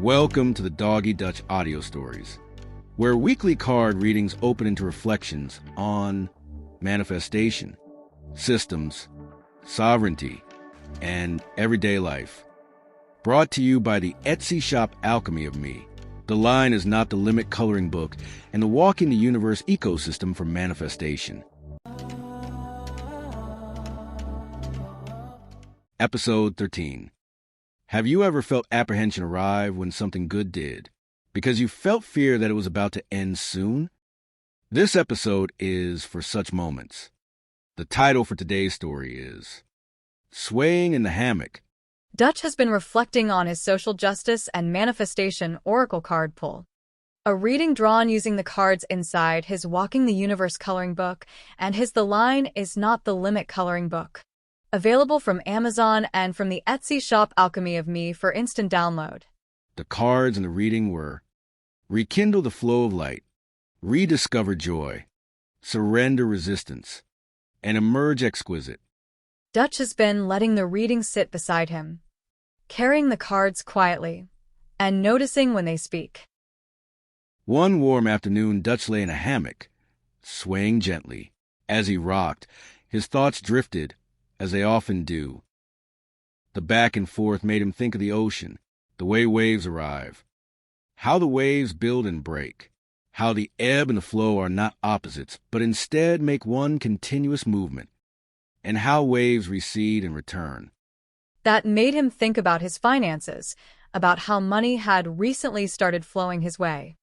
Welcome to the Doggy Dutch Audio Stories, where weekly card readings open into reflections on manifestation, systems, sovereignty, and everyday life. Brought to you by the Etsy shop Alchemy of Me. The Line is Not the Limit coloring book and the Walking the Universe ecosystem for manifestation. Episode 13. Have you ever felt apprehension arrive when something good did, because you felt fear that it was about to end soon? This episode is for such moments. The title for today's story is Swaying in the Hammock. Dutch has been reflecting on his social justice and manifestation oracle card pull. A reading drawn using the cards inside his Walking the Universe coloring book and his The Line is Not the Limit coloring book. Available from Amazon and from the Etsy shop Alchemy of Me for instant download. The cards in the reading were Rekindle the Flow of Light, Rediscover Joy, Surrender Resistance, and Emerge Exquisite. Dutch has been letting the reading sit beside him, carrying the cards quietly, and noticing when they speak. One warm afternoon, Dutch lay in a hammock, swaying gently. As he rocked, his thoughts drifted, as they often do. The back and forth made him think of the ocean, the way waves arrive, how the waves build and break, how the ebb and the flow are not opposites, but instead make one continuous movement, and how waves recede and return. That made him think about his finances, about how money had recently started flowing his way.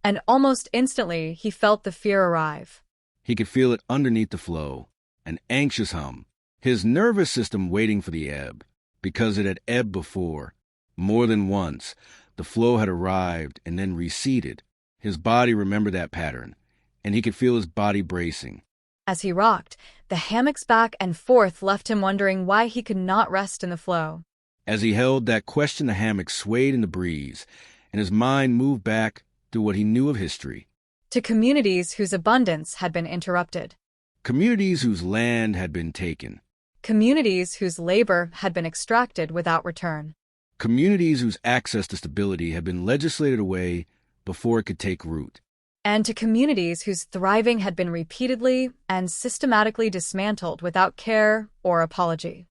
And almost instantly, he felt the fear arrive. He could feel it underneath the flow, an anxious hum, his nervous system waiting for the ebb, because it had ebbed before. More than once, the flow had arrived and then receded. His body remembered that pattern, and he could feel his body bracing. As he rocked, the hammock's back and forth left him wondering why he could not rest in the flow. As he held that question, the hammock swayed in the breeze, and his mind moved back through what he knew of history. To communities whose abundance had been interrupted. Communities whose land had been taken. Communities whose labor had been extracted without return. Communities whose access to stability had been legislated away before it could take root. And to communities whose thriving had been repeatedly and systematically dismantled without care or apology.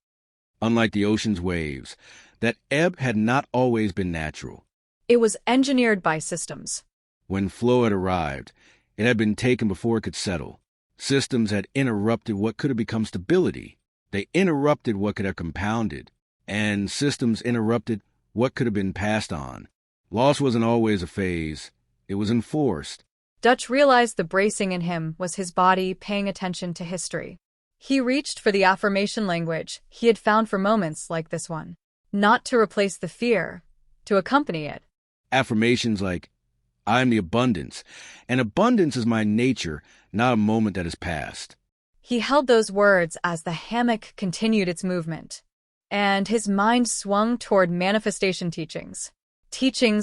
Unlike the ocean's waves, that ebb had not always been natural. It was engineered by systems. When flow had arrived, it had been taken before it could settle. Systems had interrupted what could have become stability. They interrupted what could have compounded, and systems interrupted what could have been passed on. Loss wasn't always a phase. It was enforced. Dutch realized the bracing in him was his body paying attention to history. He reached for the affirmation language he had found for moments like this one. Not to replace the fear, to accompany it. Affirmations like, I am the abundance, and abundance is my nature, not a moment that has passed. He held those words as the hammock continued its movement, and his mind swung toward manifestation teachings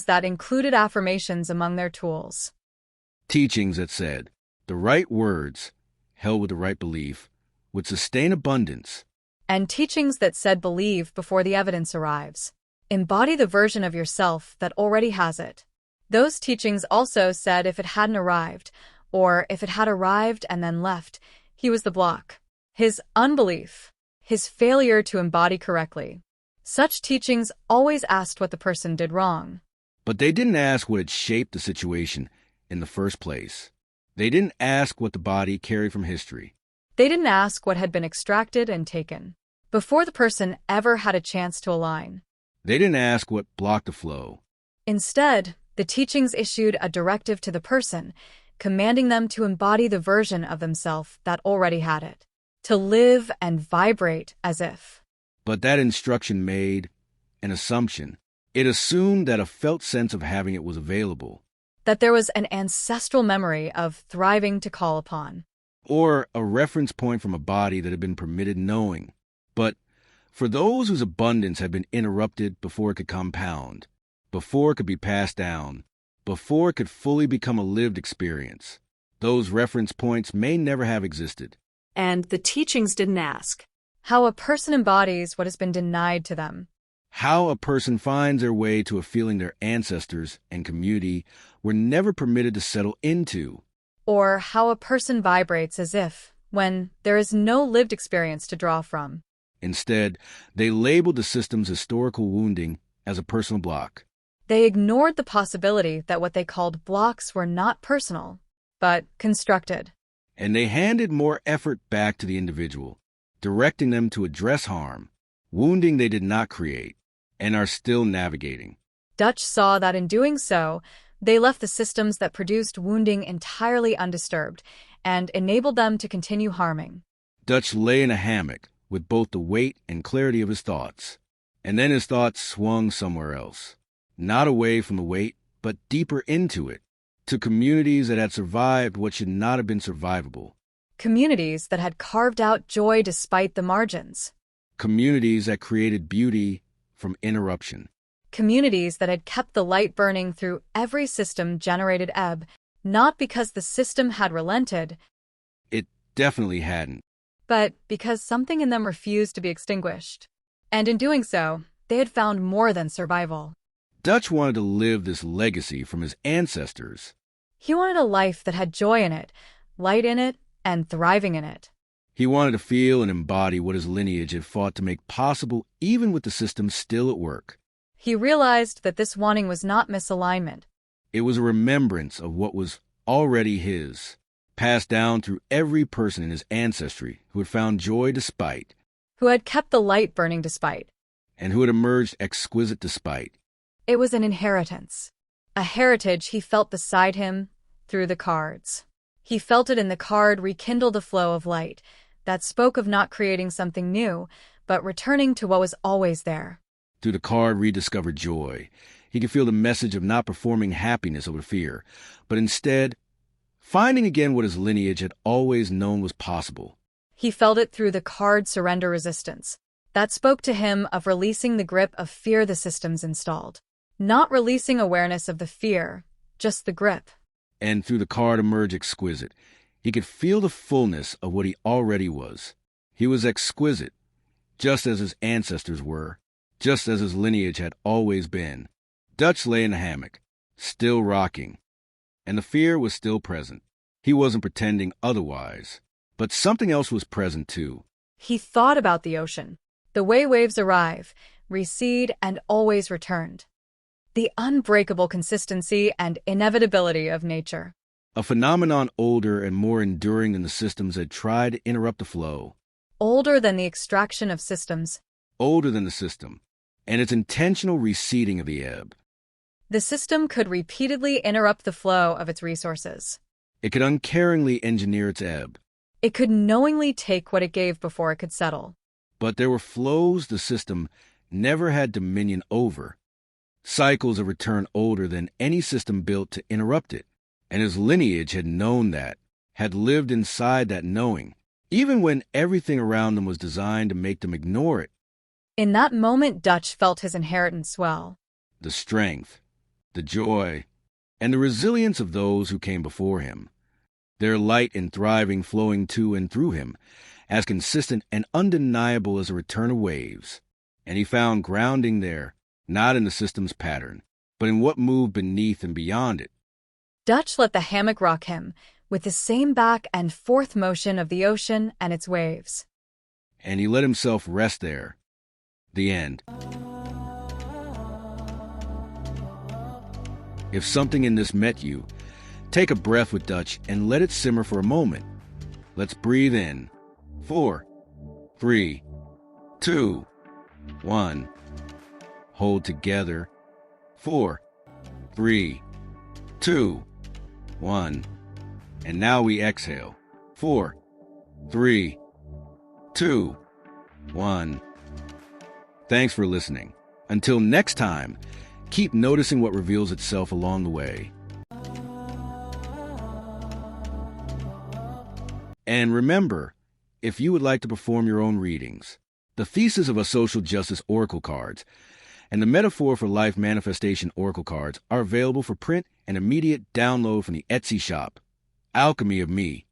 that included affirmations among their tools. Teachings that said, the right words, held with the right belief, would sustain abundance. And teachings that said believe before the evidence arrives. Embody the version of yourself that already has it. Those teachings also said if it hadn't arrived, or if it had arrived and then left, he was the block. His unbelief. His failure to embody correctly. Such teachings always asked what the person did wrong. But they didn't ask what had shaped the situation in the first place. They didn't ask what the body carried from history. They didn't ask what had been extracted and taken, before the person ever had a chance to align. They didn't ask what blocked the flow. Instead, the teachings issued a directive to the person, commanding them to embody the version of themselves that already had it, to live and vibrate as if. But that instruction made an assumption. It assumed that a felt sense of having it was available. That there was an ancestral memory of thriving to call upon. Or a reference point from a body that had been permitted knowing. But for those whose abundance had been interrupted before it could compound, before it could be passed down, before it could fully become a lived experience, those reference points may never have existed. And the teachings didn't ask how a person embodies what has been denied to them. How a person finds their way to a feeling their ancestors and community were never permitted to settle into. Or how a person vibrates as if, when there is no lived experience to draw from. Instead, they labeled the system's historical wounding as a personal block. They ignored the possibility that what they called blocks were not personal, but constructed. And they handed more effort back to the individual, directing them to address harm, wounding they did not create, and are still navigating. Dutch saw that in doing so, they left the systems that produced wounding entirely undisturbed and enabled them to continue harming. Dutch lay in a hammock with both the weight and clarity of his thoughts, and then his thoughts swung somewhere else, not away from the weight, but deeper into it, to communities that had survived what should not have been survivable. Communities that had carved out joy despite the margins. Communities that created beauty from interruption. Communities that had kept the light burning through every system-generated ebb, not because the system had relented. It definitely hadn't. But because something in them refused to be extinguished. And in doing so, they had found more than survival. Dutch wanted to live this legacy from his ancestors. He wanted a life that had joy in it, light in it, and thriving in it. He wanted to feel and embody what his lineage had fought to make possible, even with the system still at work. He realized that this wanting was not misalignment. It was a remembrance of what was already his, passed down through every person in his ancestry who had found joy despite, Who had kept the light burning despite. and who had emerged exquisite despite. It was an inheritance. A heritage he felt beside him through the cards. He felt it in the card rekindle the flow of light that spoke of not creating something new, but returning to what was always there. Through the card rediscovered joy. He could feel the message of not performing happiness over fear, but instead finding again what his lineage had always known was possible. He felt it through the card surrender resistance. That spoke to him of releasing the grip of fear the systems installed. Not releasing awareness of the fear, just the grip. And through the card emerged exquisite. He could feel the fullness of what he already was. He was exquisite, just as his ancestors were, just as his lineage had always been. Dutch lay in the hammock, still rocking, and the fear was still present. He wasn't pretending otherwise, but something else was present too. He thought about the ocean, the way waves arrive, recede, and always returned. The unbreakable consistency and inevitability of nature. A phenomenon older and more enduring than the systems that tried to interrupt the flow. Older than the extraction of systems. Older than the system, and its intentional receding of the ebb. The system could repeatedly interrupt the flow of its resources. It could uncaringly engineer its ebb. It could knowingly take what it gave before it could settle. But there were flows the system never had dominion over. Cycles of return older than any system built to interrupt it. And his lineage had known that, had lived inside that knowing, even when everything around them was designed to make them ignore it. In that moment, Dutch felt his inheritance swell. The strength, the joy, and the resilience of those who came before him. Their light and thriving flowing to and through him, as consistent and undeniable as a return of waves. And he found grounding there, not in the system's pattern, but in what moved beneath and beyond it. Dutch let the hammock rock him, with the same back and forth motion of the ocean and its waves. And he let himself rest there. The end. If something in this met you, take a breath with Dutch and let it simmer for a moment. Let's breathe in. 4, 3, 2, 1. Hold together. 4, 3, 2, 1. And now we exhale. 4, 3, 2, 1. Thanks for listening. Until next time, keep noticing what reveals itself along the way. And remember, if you would like to perform your own readings, the thesis of a social justice oracle cards and the metaphor for life manifestation oracle cards are available for print and immediate download from the Etsy shop, Alchemy of Me.